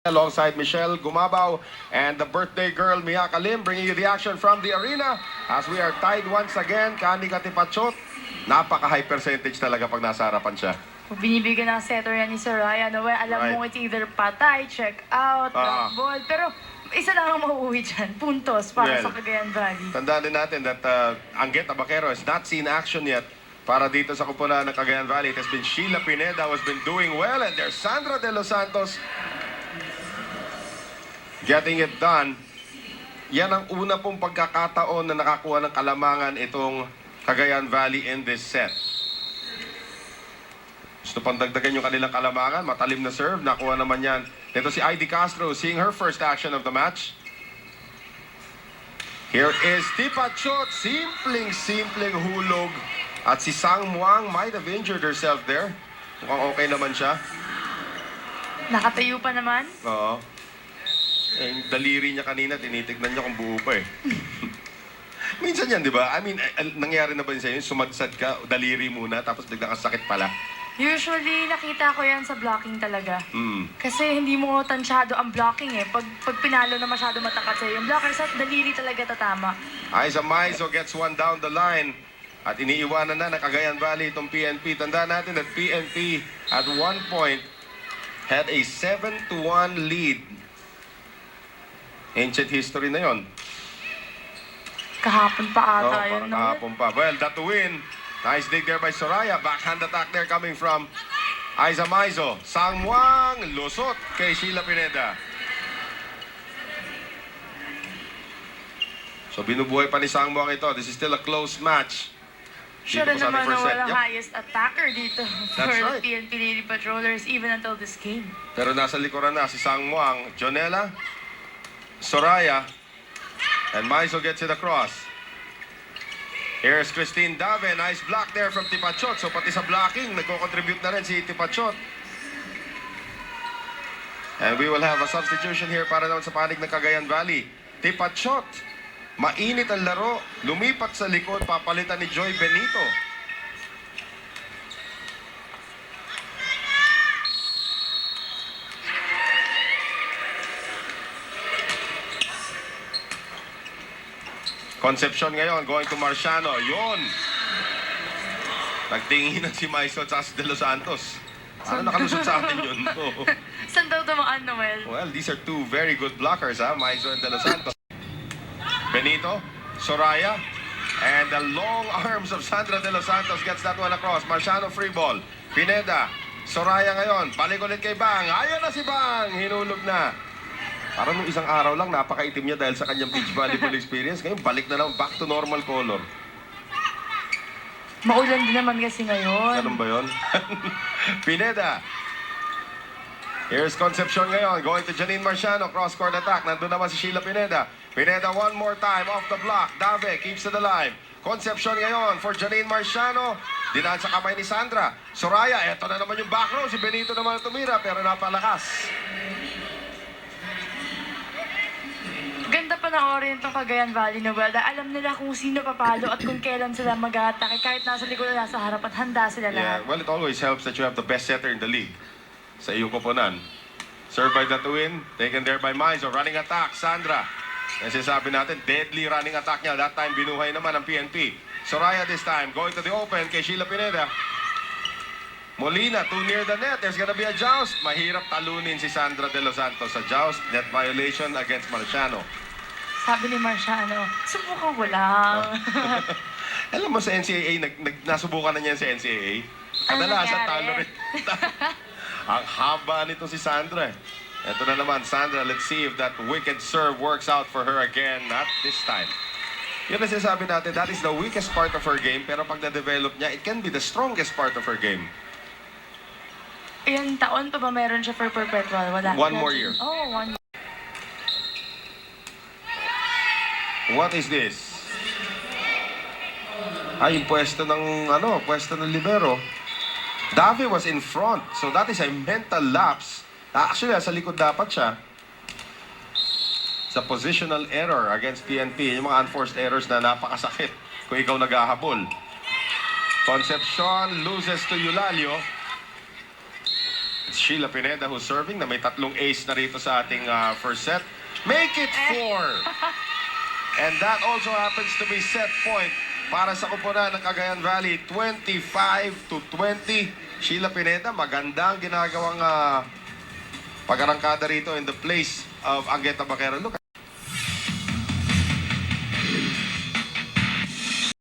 alongside Michelle Gumabaw and the birthday girl Mia Kalim, bringing you the action from the arena as we are tied once again. Kani Katipachot, napaka-high percentage talaga pag nasa harapan siya. Kung binibigyan ng setter yan ni Soraya, no, alam mo it's either patay, check out, drop ball, pero isa lang ang mauuwi dyan, puntos para sa Cagayan Valley. Tandaan din natin that Anguet Abaquero has not seen action yet para dito sa kupunan ng Cagayan Valley. It has been Sheila Pineda who has been doing well, and there's Sandra De Los Santos getting it done. Yan ang una pong pagkakataon na nakakuha ng kalamangan itong Cagayan Valley in this set. Gusto pang dagdagan yung kanilang kalamangan. Matalim na serve. Nakuha naman yan. Ito si Heidi Castro seeing her first action of the match. Here is Tipachot. Simpleng hulog. At si Sang Muang might have injured herself there. Mukhang okay naman siya. Nakatayo pa naman? Oo. Eh, daliri niya kanina, tinitignan niya kung buo pa eh. Minsan yan, di ba? I mean, nangyari na ba yun sa'yo? Sumadsad ka, daliri muna, tapos biglang kasakit pala. Usually, nakita ko yan sa blocking talaga. Kasi hindi mo tansyado ang blocking eh. Pag pinalo na masyado matakas sa'yo, yung blocker sa daliri talaga tatama. Aiza Maizo gets one down the line. At iniiwanan na ng Cagayan Valley itong PNP. Tandaan natin that PNP at one point had a 7-1 lead. Ancient history na yon. Kahapon pa ata yun, no? Kahapon pa. Well, that to win. Nice dig there by Soraya. Backhand attack there coming from Aiza Maizo. Sang Muang, lusot kay Sheila Pineda. So binubuhay pa ni Sang Muang ito. This is still a close match. Siya rin naman na walang highest attacker dito for the PNP Lady Patrollers even until this game. Pero nasa likuran na si Sang Muang, Jonella, Soraya, and Maizo gets it across. Here's Christine Dave. Nice block there from Tipachot. So pati sa blocking, nagko-contribute na rin si Tipachot. And we will have a substitution here para naman sa panig ng Cagayan Valley. Tipachot, mainit ang laro. Lumipat sa likod, papalitan ni Joy Benito. Concepcion ngayon, going to Marciano. Yun! Nagtingin na si Maizo at si De Los Santos. Ano nakalusot sa atin yun? Saan daw dumaan, Noel? Well, these are two very good blockers, ha? Maizo and De Los Santos. Benito, Soraya, and the long arms of Sandra De Los Santos gets that one across. Marciano free ball. Pineda, Soraya ngayon. Balik ulit kay Bang. Ayan na si Bang! Hinulog na. Parang nung isang araw lang, napakaitim niya dahil sa kanyang beach volleyball experience. Ngayon, balik na lang, back to normal color. Maulan din naman kasi ngayon. Ganun ba yun? Pineda. Here's Concepcion ngayon, going to Janine Marciano, cross-court attack. Nandun naman si Sheila Pineda. Pineda one more time, off the block. Dave keeps to the line. Concepcion ngayon for Janine Marciano. Dinaan sa kamay ni Sandra. Soraya, eto na naman yung back row. Si Benito naman tumira, pero napalakas. Ganda pa na orin itong Cagayan Valley, Noel. Alam nila kung sino papalo at kung kailan sila mag-aatake. Kahit nasa likod na nasa harapan, handa sila lahat. Well, it always helps that you have the best setter in the league sa iyong koponan. Served by Datuin, taken there by Maizo. Running attack, Sandra. Kasi sabi natin, deadly running attack niya. That time, binuhay naman ang PNP. Soraya this time, going to the open kay Sheila Pineda. Molina, too near the net. There's gonna be a joust. Mahirap talunin si Sandra De Los Santos sa joust. Net violation against Marciano. Sabi ni Marciano, subukan ko lang. Alam mo sa NCAA, nasubukan na niya sa NCAA. Kadalasan talo rin. Ang haba nito si Sandra. Ito na naman, Sandra. Let's see if that wicked serve works out for her again. Not this time. Yun ang sinasabi natin, that is the weakest part of her game. Pero pag na-develop niya, it can be the strongest part of her game. Ilang taon pa ba meron siya for perpetual? Wala. One more year. Oh, 1 year. What is this? Ay, yung pwesto ng libero. Davy was in front. So that is a mental lapse. Actually, sa likod dapat siya. Sa positional error against PNP. Yung mga unforced errors na napakasakit kung ikaw naghahabol. Concepcion loses to Eulalio. It's Sheila Pineda who's serving na may tatlong ace na rito sa ating first set. Make it 4! And that also happens to be set point para sa kupunan ng Cagayan Valley, 25-20. Sheila Pineda, magandang ginagawang pag-arangkada rito in the place of Angueta Baquero. Look